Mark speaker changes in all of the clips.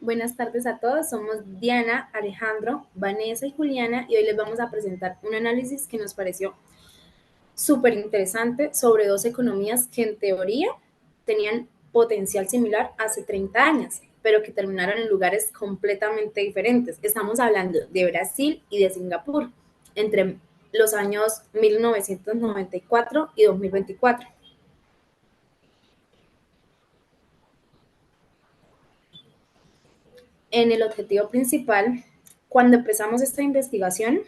Speaker 1: Buenas tardes a todos, somos Diana, Alejandro, Vanessa y Juliana y hoy les vamos a presentar un análisis que nos pareció súper interesante sobre dos economías que en teoría tenían potencial similar hace 30 años, pero que terminaron en lugares completamente diferentes. Estamos hablando de Brasil y de Singapur entre los años 1994 y 2024. En el objetivo principal, cuando empezamos esta investigación,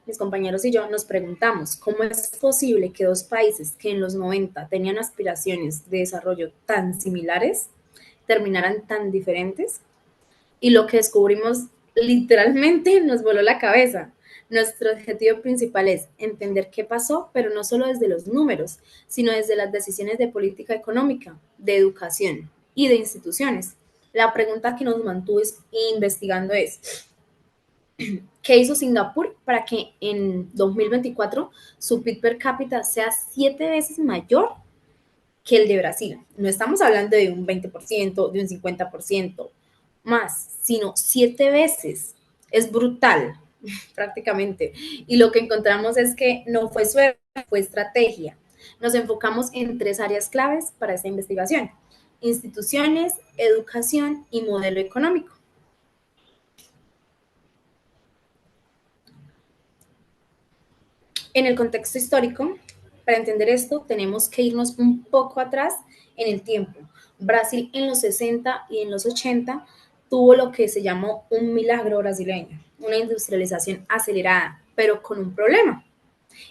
Speaker 1: mis compañeros y yo nos preguntamos cómo es posible que dos países que en los 90 tenían aspiraciones de desarrollo tan similares terminaran tan diferentes, y lo que descubrimos literalmente nos voló la cabeza. Nuestro objetivo principal es entender qué pasó, pero no solo desde los números, sino desde las decisiones de política económica, de educación y de instituciones. La pregunta que nos mantuvo investigando es, ¿qué hizo Singapur para que en 2024 su PIB per cápita sea 7 veces mayor que el de Brasil? No estamos hablando de un 20%, de un 50% más, sino 7 veces. Es brutal, prácticamente. Y lo que encontramos es que no fue suerte, fue estrategia. Nos enfocamos en tres áreas claves para esta investigación: instituciones, educación y modelo económico. En el contexto histórico, para entender esto, tenemos que irnos un poco atrás en el tiempo. Brasil en los 60 y en los 80 tuvo lo que se llamó un milagro brasileño, una industrialización acelerada, pero con un problema.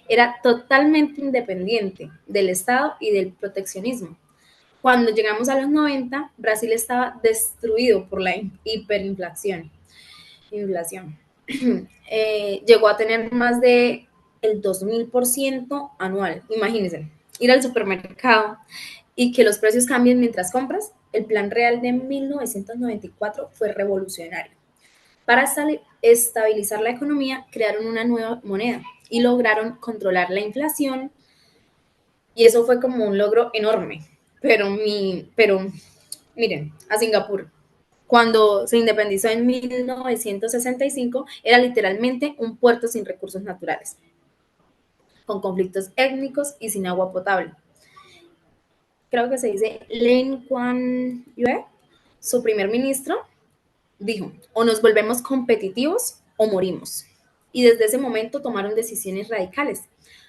Speaker 1: Era totalmente independiente del Estado y del proteccionismo. Cuando llegamos a los 90, Brasil estaba destruido por la hiperinflación. Inflación. Llegó a tener más de el 2000% anual. Imagínense, ir al supermercado y que los precios cambien mientras compras. El plan real de 1994 fue revolucionario. Para estabilizar la economía, crearon una nueva moneda y lograron controlar la inflación, y eso fue como un logro enorme. Pero miren, a Singapur, cuando se independizó en 1965, era literalmente un puerto sin recursos naturales, con conflictos étnicos y sin agua potable. Creo que se dice Lee Kuan Yew, su primer ministro, dijo: o nos volvemos competitivos o morimos. Y desde ese momento tomaron decisiones radicales: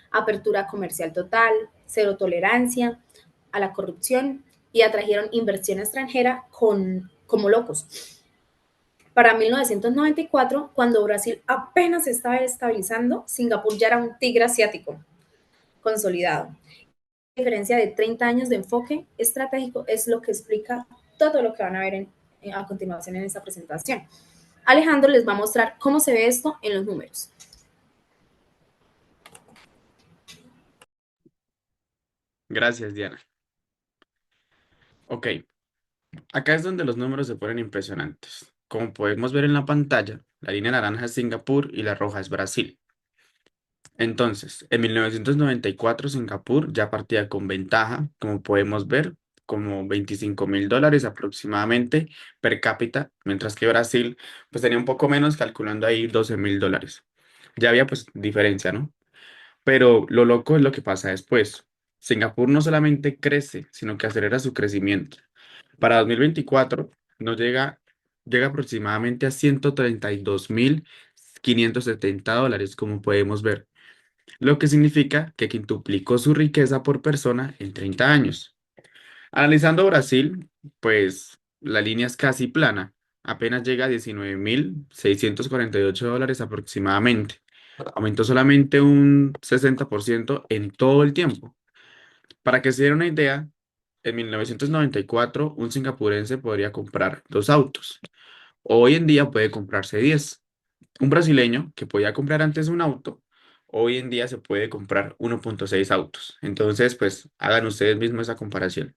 Speaker 1: apertura comercial total, cero tolerancia a la corrupción, y atrajeron inversión extranjera como locos. Para 1994, cuando Brasil apenas se estaba estabilizando, Singapur ya era un tigre asiático consolidado. La diferencia de 30 años de enfoque estratégico es lo que explica todo lo que van a ver a continuación en esta presentación. Alejandro les va a mostrar cómo se ve esto en los números.
Speaker 2: Gracias, Diana. Ok, acá es donde los números se ponen impresionantes. Como podemos ver en la pantalla, la línea naranja es Singapur y la roja es Brasil. Entonces, en 1994 Singapur ya partía con ventaja, como podemos ver, como $25.000 aproximadamente per cápita, mientras que Brasil pues tenía un poco menos, calculando ahí $12.000. Ya había pues diferencia, ¿no? Pero lo loco es lo que pasa después. Singapur no solamente crece, sino que acelera su crecimiento. Para 2024 nos llega aproximadamente a $132.570, como podemos ver, lo que significa que quintuplicó su riqueza por persona en 30 años. Analizando Brasil, pues la línea es casi plana, apenas llega a $19.648 aproximadamente. Aumentó solamente un 60% en todo el tiempo. Para que se den una idea, en 1994 un singapurense podría comprar dos autos. Hoy en día puede comprarse 10. Un brasileño que podía comprar antes un auto, hoy en día se puede comprar 1.6 autos. Entonces, pues hagan ustedes mismos esa comparación.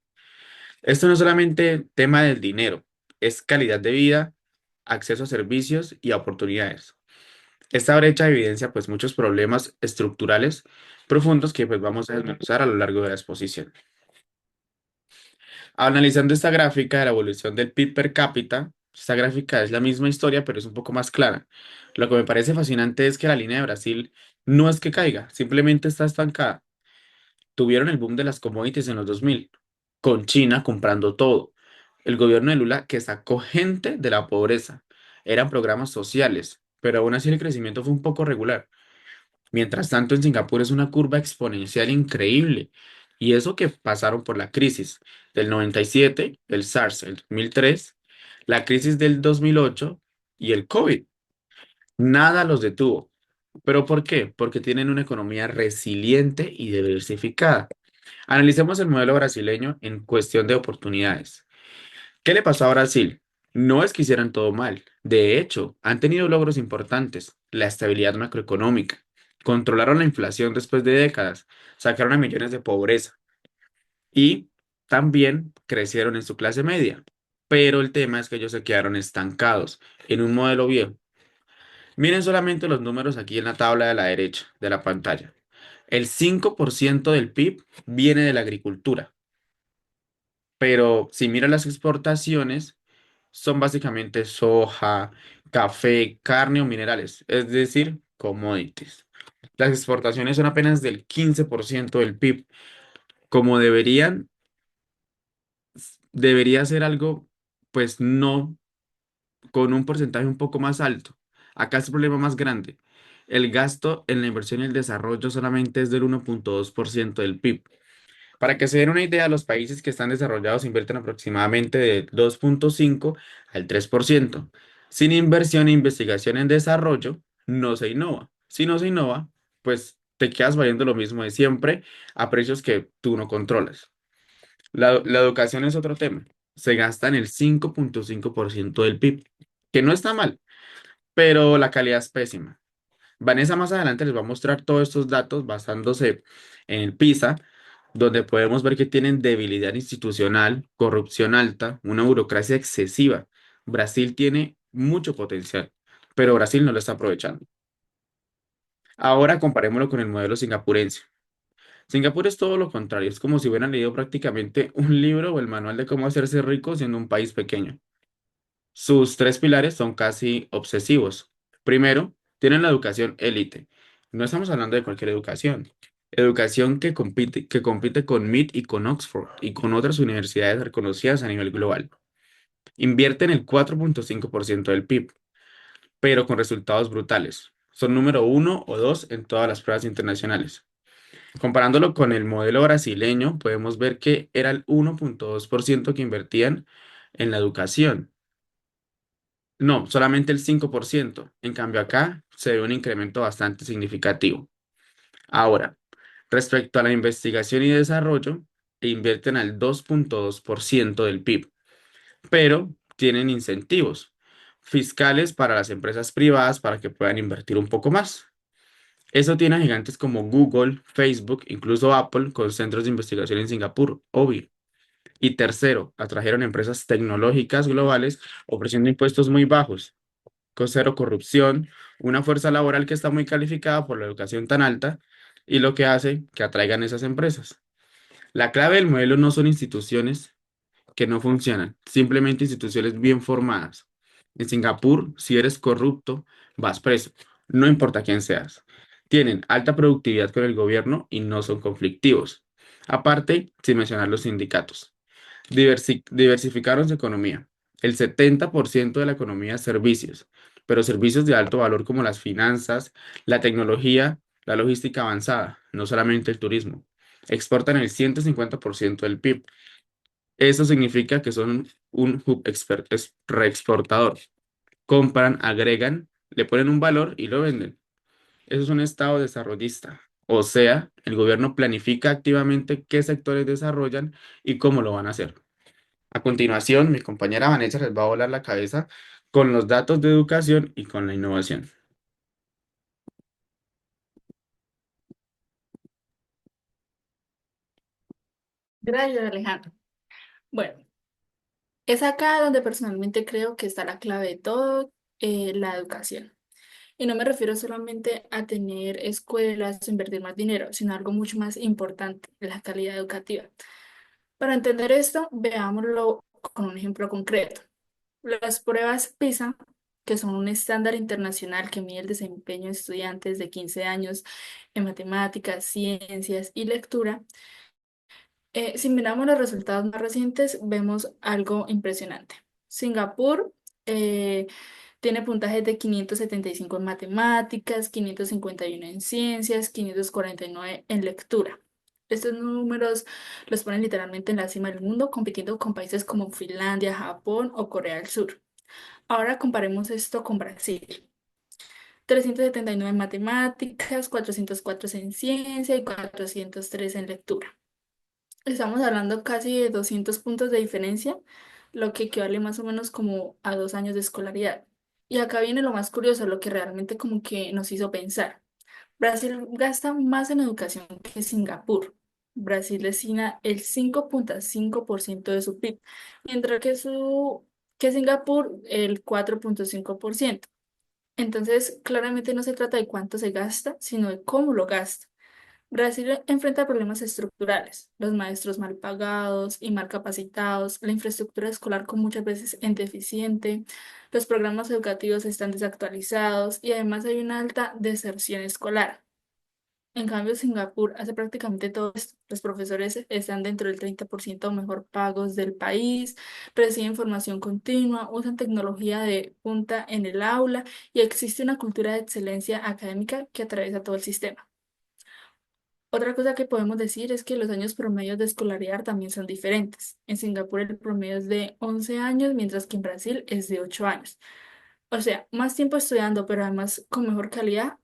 Speaker 2: Esto no es solamente tema del dinero, es calidad de vida, acceso a servicios y a oportunidades. Esta brecha evidencia pues muchos problemas estructurales profundos que pues vamos a desmenuzar a lo largo de la exposición. Analizando esta gráfica de la evolución del PIB per cápita, Esta gráfica es la misma historia, pero es un poco más clara. Lo que me parece fascinante es que la línea de Brasil no es que caiga, simplemente está estancada. Tuvieron el boom de las commodities en los 2000, con China comprando todo. El gobierno de Lula que sacó gente de la pobreza. Eran programas sociales, pero aún así el crecimiento fue un poco regular. Mientras tanto, en Singapur es una curva exponencial increíble. Y eso que pasaron por la crisis del 97, el SARS, el 2003, la crisis del 2008 y el COVID. Nada los detuvo. ¿Pero por qué? Porque tienen una economía resiliente y diversificada. Analicemos el modelo brasileño en cuestión de oportunidades. ¿Qué le pasó a Brasil? No es que hicieran todo mal. De hecho, han tenido logros importantes. La estabilidad macroeconómica. Controlaron la inflación después de décadas. Sacaron a millones de pobreza. Y también crecieron en su clase media. Pero el tema es que ellos se quedaron estancados en un modelo viejo. Miren solamente los números aquí en la tabla de la derecha de la pantalla. El 5% del PIB viene de la agricultura. Pero si miran las exportaciones, son básicamente soja, café, carne o minerales, es decir, commodities. Las exportaciones son apenas del 15% del PIB, como debería ser algo, pues no, con un porcentaje un poco más alto. Acá es el problema más grande. El gasto en la inversión y el desarrollo solamente es del 1,2% del PIB. Para que se den una idea, los países que están desarrollados invierten aproximadamente de 2,5 al 3%. Sin inversión e investigación en desarrollo, no se innova. Si no se innova, pues te quedas valiendo lo mismo de siempre a precios que tú no controlas. La educación es otro tema. Se gasta en el 5,5% del PIB, que no está mal, pero la calidad es pésima. Vanessa más adelante les va a mostrar todos estos datos basándose en el PISA, donde podemos ver que tienen debilidad institucional, corrupción alta, una burocracia excesiva. Brasil tiene mucho potencial, pero Brasil no lo está aprovechando. Ahora comparémoslo con el modelo singapurense. Singapur es todo lo contrario, es como si hubieran leído prácticamente un libro o el manual de cómo hacerse rico siendo un país pequeño. Sus tres pilares son casi obsesivos. Primero, tienen la educación élite. No estamos hablando de cualquier educación. Educación que compite con MIT y con Oxford y con otras universidades reconocidas a nivel global. Invierten el 4,5% del PIB, pero con resultados brutales. Son número uno o dos en todas las pruebas internacionales. Comparándolo con el modelo brasileño, podemos ver que era el 1,2% que invertían en la educación. No, solamente el 5%. En cambio, acá se ve un incremento bastante significativo. Ahora, respecto a la investigación y desarrollo, invierten al 2,2% del PIB, pero tienen incentivos fiscales para las empresas privadas para que puedan invertir un poco más. Eso tiene a gigantes como Google, Facebook, incluso Apple, con centros de investigación en Singapur, obvio. Y tercero, atrajeron empresas tecnológicas globales ofreciendo impuestos muy bajos con cero corrupción, una fuerza laboral que está muy calificada por la educación tan alta y lo que hace que atraigan esas empresas. La clave del modelo no son instituciones que no funcionan, simplemente instituciones bien formadas. En Singapur, si eres corrupto, vas preso, no importa quién seas. Tienen alta productividad con el gobierno y no son conflictivos. Aparte, sin mencionar los sindicatos. Diversificaron su economía. El 70% de la economía es servicios, pero servicios de alto valor como las finanzas, la tecnología, la logística avanzada, no solamente el turismo. Exportan el 150% del PIB. Eso significa que son un hub reexportador. Compran, agregan, le ponen un valor y lo venden. Eso es un estado desarrollista. O sea, el gobierno planifica activamente qué sectores desarrollan y cómo lo van a hacer. A continuación, mi compañera Vanessa les va a volar la cabeza con los datos de educación y con la innovación.
Speaker 3: Gracias, Alejandro. Bueno, es acá donde personalmente creo que está la clave de todo, la educación. Y no me refiero solamente a tener escuelas, invertir más dinero, sino algo mucho más importante, la calidad educativa. Para entender esto, veámoslo con un ejemplo concreto. Las pruebas PISA, que son un estándar internacional que mide el desempeño de estudiantes de 15 años en matemáticas, ciencias y lectura, si miramos los resultados más recientes, vemos algo impresionante. Singapur eh, tiene puntajes de 575 en matemáticas, 551 en ciencias, 549 en lectura. Estos números los ponen literalmente en la cima del mundo, compitiendo con países como Finlandia, Japón o Corea del Sur. Ahora comparemos esto con Brasil. 379 en matemáticas, 404 en ciencia y 403 en lectura. Estamos hablando casi de 200 puntos de diferencia, lo que equivale más o menos como a 2 años de escolaridad. Y acá viene lo más curioso, lo que realmente como que nos hizo pensar. Brasil gasta más en educación que Singapur. Brasil destina el 5,5% de su PIB, mientras que Singapur el 4,5%. Entonces, claramente no se trata de cuánto se gasta, sino de cómo lo gasta. Brasil enfrenta problemas estructurales, los maestros mal pagados y mal capacitados, la infraestructura escolar con muchas veces en deficiente, los programas educativos están desactualizados y además hay una alta deserción escolar. En cambio, Singapur hace prácticamente todo esto. Los profesores están dentro del 30% mejor pagos del país, reciben formación continua, usan tecnología de punta en el aula y existe una cultura de excelencia académica que atraviesa todo el sistema. Otra cosa que podemos decir es que los años promedios de escolaridad también son diferentes. En Singapur el promedio es de 11 años, mientras que en Brasil es de 8 años. O sea, más tiempo estudiando, pero además con mejor calidad.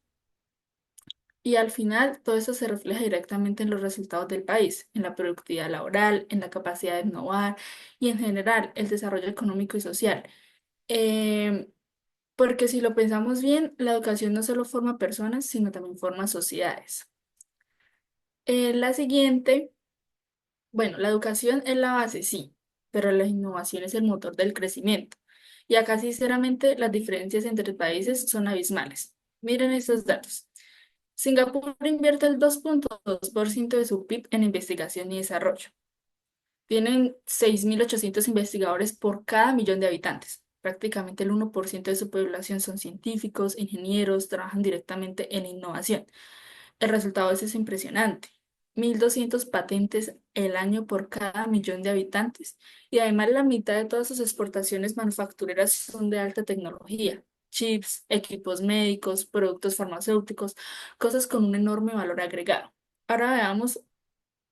Speaker 3: Y al final todo eso se refleja directamente en los resultados del país, en la productividad laboral, en la capacidad de innovar y en general el desarrollo económico y social. Em, Porque si lo pensamos bien, la educación no solo forma personas, sino también forma sociedades. La siguiente. Bueno, la educación es la base, sí, pero la innovación es el motor del crecimiento. Y acá, sinceramente, las diferencias entre países son abismales. Miren estos datos. Singapur invierte el 2,2% de su PIB en investigación y desarrollo. Tienen 6.800 investigadores por cada millón de habitantes. Prácticamente el 1% de su población son científicos, ingenieros, trabajan directamente en innovación. El resultado de eso es impresionante. 1.200 patentes el año por cada millón de habitantes. Y además la mitad de todas sus exportaciones manufactureras son de alta tecnología. Chips, equipos médicos, productos farmacéuticos, cosas con un enorme valor agregado. Ahora veamos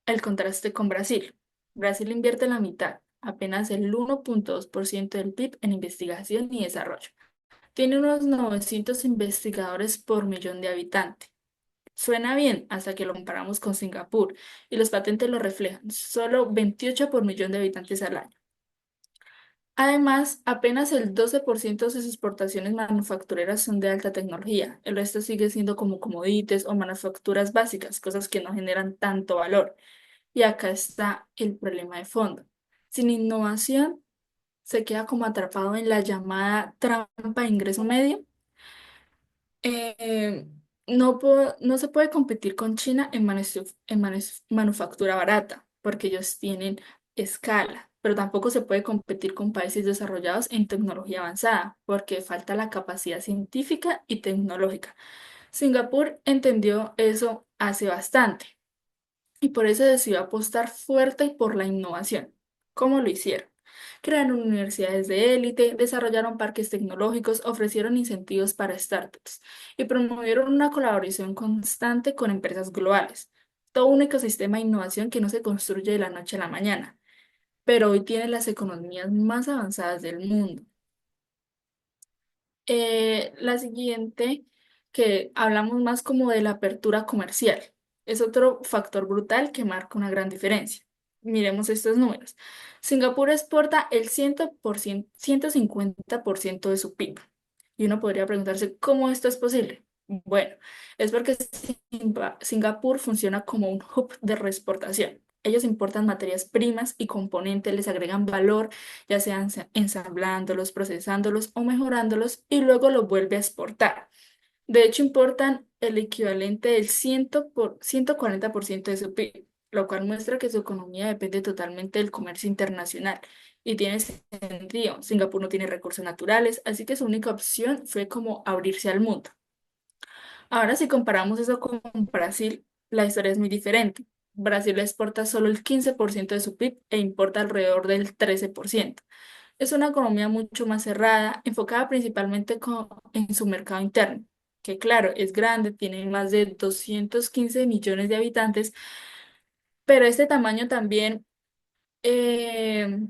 Speaker 3: el contraste con Brasil. Brasil invierte la mitad, apenas el 1,2% del PIB en investigación y desarrollo. Tiene unos 900 investigadores por millón de habitantes. Suena bien hasta que lo comparamos con Singapur y los patentes lo reflejan, solo 28 por millón de habitantes al año. Además, apenas el 12% de sus exportaciones manufactureras son de alta tecnología. El resto sigue siendo como comodites o manufacturas básicas, cosas que no generan tanto valor. Y acá está el problema de fondo. Sin innovación, se queda como atrapado en la llamada trampa de ingreso medio. Eh, no se puede competir con China en manufactura barata, porque ellos tienen escala, pero tampoco se puede competir con países desarrollados en tecnología avanzada, porque falta la capacidad científica y tecnológica. Singapur entendió eso hace bastante y por eso decidió apostar fuerte por la innovación. ¿Cómo lo hicieron? Crearon universidades de élite, desarrollaron parques tecnológicos, ofrecieron incentivos para startups y promovieron una colaboración constante con empresas globales. Todo un ecosistema de innovación que no se construye de la noche a la mañana, pero hoy tiene las economías más avanzadas del mundo. La siguiente, que hablamos más como de la apertura comercial, es otro factor brutal que marca una gran diferencia. Miremos estos números. Singapur exporta el 100%, 150% de su PIB. Y uno podría preguntarse, ¿cómo esto es posible? Bueno, es porque Singapur funciona como un hub de reexportación. Ellos importan materias primas y componentes, les agregan valor ya sea ensamblándolos, procesándolos o mejorándolos, y luego los vuelve a exportar. De hecho, importan el equivalente del 140% de su PIB. lo cual muestra que su economía depende totalmente del comercio internacional. Y tiene sentido, Singapur no tiene recursos naturales, así que su única opción fue como abrirse al mundo. Ahora, si comparamos eso con Brasil, la historia es muy diferente. Brasil exporta solo el 15% de su PIB e importa alrededor del 13%. Es una economía mucho más cerrada, enfocada principalmente en su mercado interno, que claro, es grande, tiene más de 215 millones de habitantes, pero este tamaño también eh,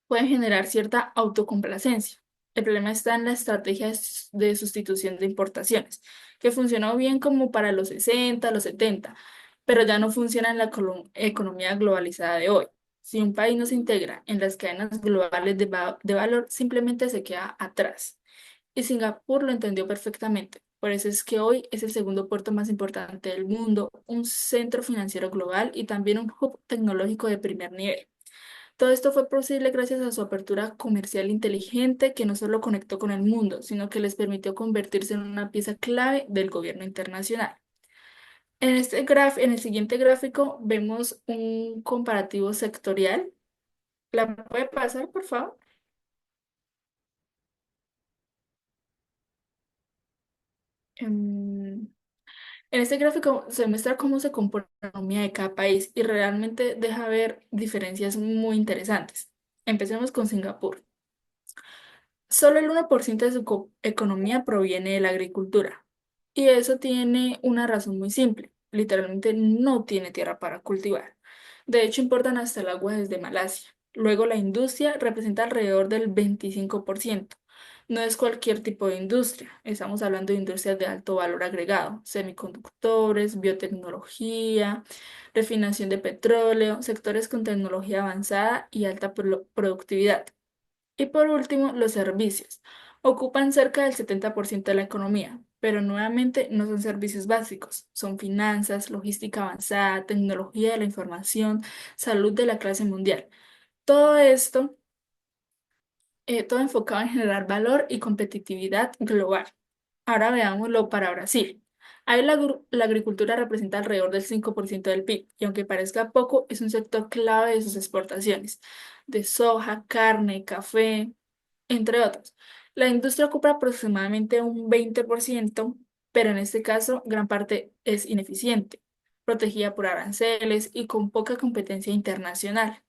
Speaker 3: puede generar cierta autocomplacencia. El problema está en la estrategia de sustitución de importaciones, que funcionó bien como para los 60, los 70, pero ya no funciona en la economía globalizada de hoy. Si un país no se integra en las cadenas globales de valor, simplemente se queda atrás. Y Singapur lo entendió perfectamente. Por eso es que hoy es el segundo puerto más importante del mundo, un centro financiero global y también un hub tecnológico de primer nivel. Todo esto fue posible gracias a su apertura comercial inteligente que no solo conectó con el mundo, sino que les permitió convertirse en una pieza clave del gobierno internacional. En el siguiente gráfico vemos un comparativo sectorial. ¿La puede pasar, por favor? Em, En este gráfico se muestra cómo se compone la economía de cada país y realmente deja ver diferencias muy interesantes. Empecemos con Singapur. Solo el 1% de su economía proviene de la agricultura. Y eso tiene una razón muy simple. Literalmente no tiene tierra para cultivar. De hecho, importan hasta el agua desde Malasia. Luego, la industria representa alrededor del 25%. No es cualquier tipo de industria. Estamos hablando de industrias de alto valor agregado, semiconductores, biotecnología, refinación de petróleo, sectores con tecnología avanzada y alta productividad. Y por último, los servicios. Ocupan cerca del 70% de la economía, pero nuevamente no son servicios básicos, son finanzas, logística avanzada, tecnología de la información, salud de la clase mundial. Todo esto, todo enfocado en generar valor y competitividad global. Ahora veámoslo para Brasil. Ahí la agricultura representa alrededor del 5% del PIB y aunque parezca poco, es un sector clave de sus exportaciones, de soja, carne, café, entre otros. La industria ocupa aproximadamente un 20%, pero en este caso gran parte es ineficiente, protegida por aranceles y con poca competencia internacional.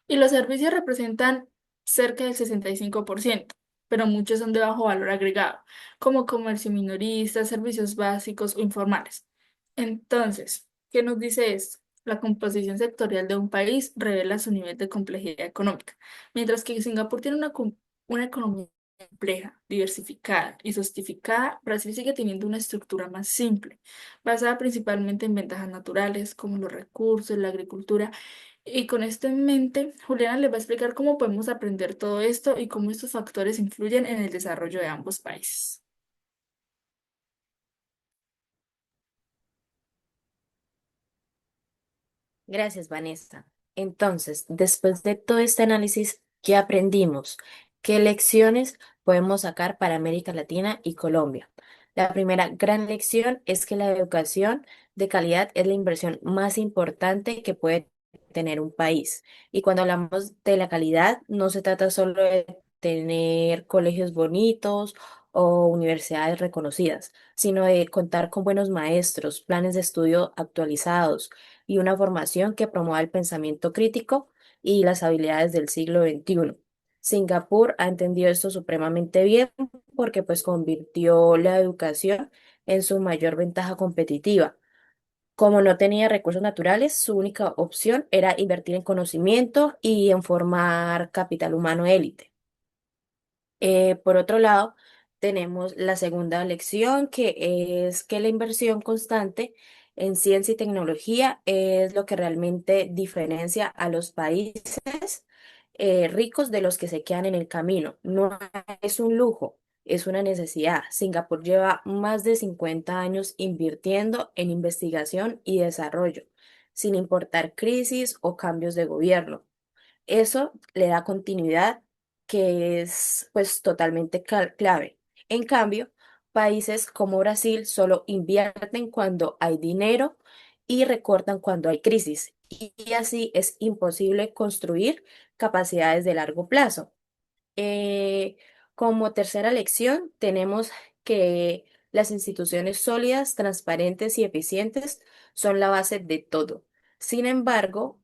Speaker 3: Y los servicios representan cerca del 65%, pero muchos son de bajo valor agregado, como comercio minorista, servicios básicos o informales. Entonces, ¿qué nos dice esto? La composición sectorial de un país revela su nivel de complejidad económica, mientras que Singapur tiene una economía compleja, diversificada y sofistificada. Brasil sigue teniendo una estructura más simple, basada principalmente en ventajas naturales como los recursos, la agricultura, y con esto en mente, Juliana les va a explicar cómo podemos aprender todo esto y cómo estos factores influyen en el desarrollo de ambos países.
Speaker 4: Gracias, Vanessa. Entonces, después de todo este análisis, ¿qué aprendimos? ¿Qué lecciones podemos sacar para América Latina y Colombia? La primera gran lección es que la educación de calidad es la inversión más importante que puede tener un país. Y cuando hablamos de la calidad, no se trata solo de tener colegios bonitos o universidades reconocidas, sino de contar con buenos maestros, planes de estudio actualizados y una formación que promueva el pensamiento crítico y las habilidades del siglo XXI. Singapur ha entendido esto supremamente bien porque pues convirtió la educación en su mayor ventaja competitiva. Como no tenía recursos naturales, su única opción era invertir en conocimiento y en formar capital humano élite. Por otro lado, tenemos la segunda lección, que es que la inversión constante en ciencia y tecnología es lo que realmente diferencia a los países ricos de los que se quedan en el camino. No es un lujo, es una necesidad. Singapur lleva más de 50 años invirtiendo en investigación y desarrollo, sin importar crisis o cambios de gobierno. Eso le da continuidad, que es pues totalmente clave. En cambio, países como Brasil solo invierten cuando hay dinero y recortan cuando hay crisis. Y así es imposible construir capacidades de largo plazo. Eh, Como tercera lección, tenemos que las instituciones sólidas, transparentes y eficientes son la base de todo. Sin embargo,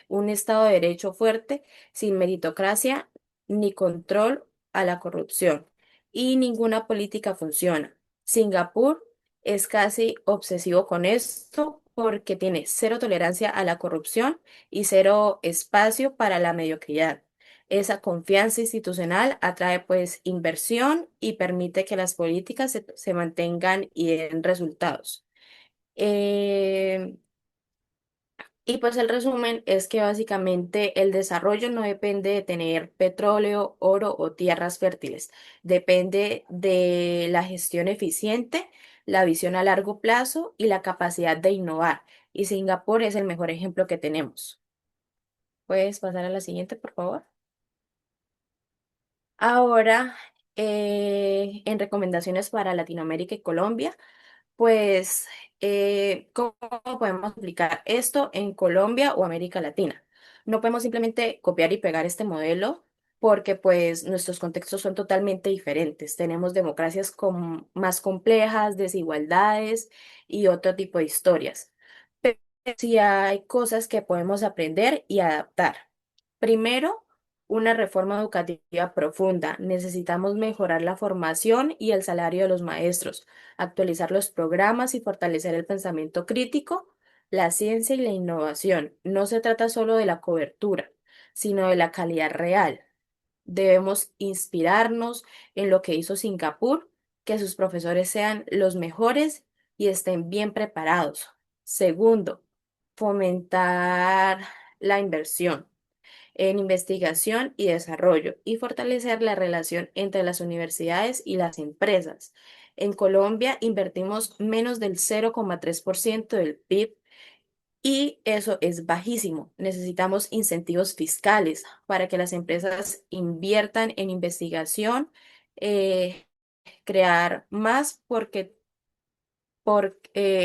Speaker 4: un Estado de Derecho fuerte, sin meritocracia ni control a la corrupción, y ninguna política funciona. Singapur es casi obsesivo con esto porque tiene cero tolerancia a la corrupción y cero espacio para la mediocridad. Esa confianza institucional atrae pues inversión y permite que las políticas se mantengan y den resultados. Eh, y pues el resumen es que básicamente el desarrollo no depende de tener petróleo, oro o tierras fértiles. Depende de la gestión eficiente, la visión a largo plazo y la capacidad de innovar. Y Singapur es el mejor ejemplo que tenemos. ¿Puedes pasar a la siguiente, por favor? Ahora, en recomendaciones para Latinoamérica y Colombia, pues, ¿cómo podemos aplicar esto en Colombia o América Latina? No podemos simplemente copiar y pegar este modelo porque, pues, nuestros contextos son totalmente diferentes. Tenemos democracias más complejas, desigualdades y otro tipo de historias. Pero sí hay cosas que podemos aprender y adaptar. Primero, una reforma educativa profunda. Necesitamos mejorar la formación y el salario de los maestros, actualizar los programas y fortalecer el pensamiento crítico, la ciencia y la innovación. No se trata solo de la cobertura, sino de la calidad real. Debemos inspirarnos en lo que hizo Singapur, que sus profesores sean los mejores y estén bien preparados. Segundo, fomentar la inversión en investigación y desarrollo y fortalecer la relación entre las universidades y las empresas. En Colombia invertimos menos del 0,3% del PIB y eso es bajísimo. Necesitamos incentivos fiscales para que las empresas inviertan en investigación, eh, crear más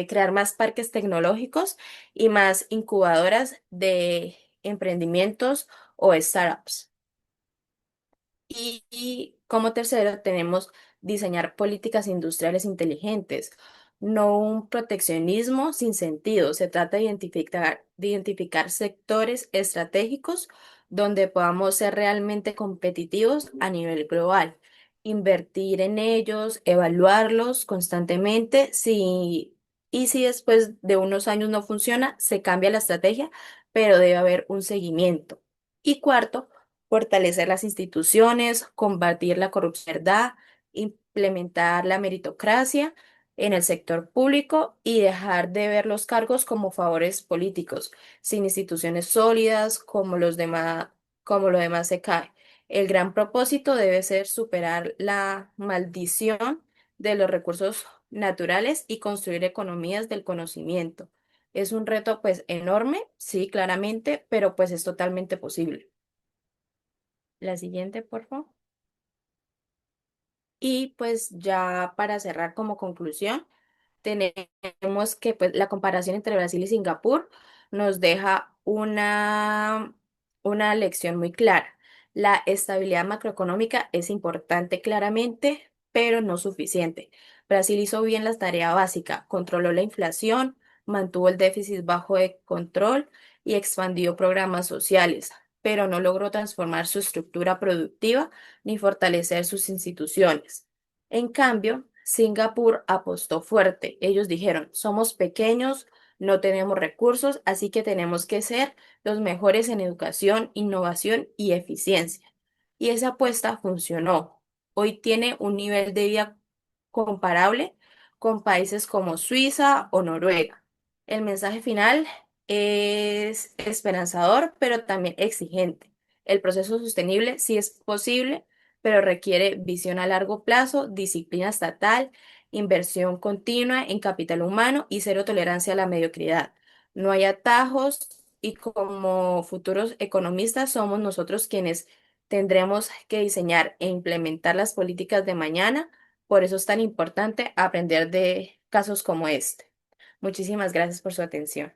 Speaker 4: crear más parques tecnológicos y más incubadoras de emprendimientos o startups. Y como tercero tenemos diseñar políticas industriales inteligentes, no un proteccionismo sin sentido. Se trata de identificar sectores estratégicos donde podamos ser realmente competitivos a nivel global, invertir en ellos, evaluarlos constantemente. Y si después de unos años no funciona, se cambia la estrategia, pero debe haber un seguimiento. Y cuarto, fortalecer las instituciones, combatir la corrupción, ¿verdad? Implementar la meritocracia en el sector público y dejar de ver los cargos como favores políticos. Sin instituciones sólidas, como lo demás se cae. El gran propósito debe ser superar la maldición de los recursos naturales y construir economías del conocimiento. Es un reto pues enorme, sí, claramente, pero pues es totalmente posible. La siguiente, por favor. Y pues ya para cerrar como conclusión, tenemos que pues, la comparación entre Brasil y Singapur nos deja una lección muy clara. La estabilidad macroeconómica es importante claramente, pero no suficiente. Brasil hizo bien la tarea básica, controló la inflación, mantuvo el déficit bajo de control y expandió programas sociales, pero no logró transformar su estructura productiva ni fortalecer sus instituciones. En cambio, Singapur apostó fuerte. Ellos dijeron, somos pequeños, no tenemos recursos, así que tenemos que ser los mejores en educación, innovación y eficiencia. Y esa apuesta funcionó. Hoy tiene un nivel de vida comparable con países como Suiza o Noruega. El mensaje final es esperanzador, pero también exigente. El proceso sostenible sí es posible, pero requiere visión a largo plazo, disciplina estatal, inversión continua en capital humano y cero tolerancia a la mediocridad. No hay atajos y como futuros economistas somos nosotros quienes tendremos que diseñar e implementar las políticas de mañana. Por eso es tan importante aprender de casos como este. Muchísimas gracias por su atención.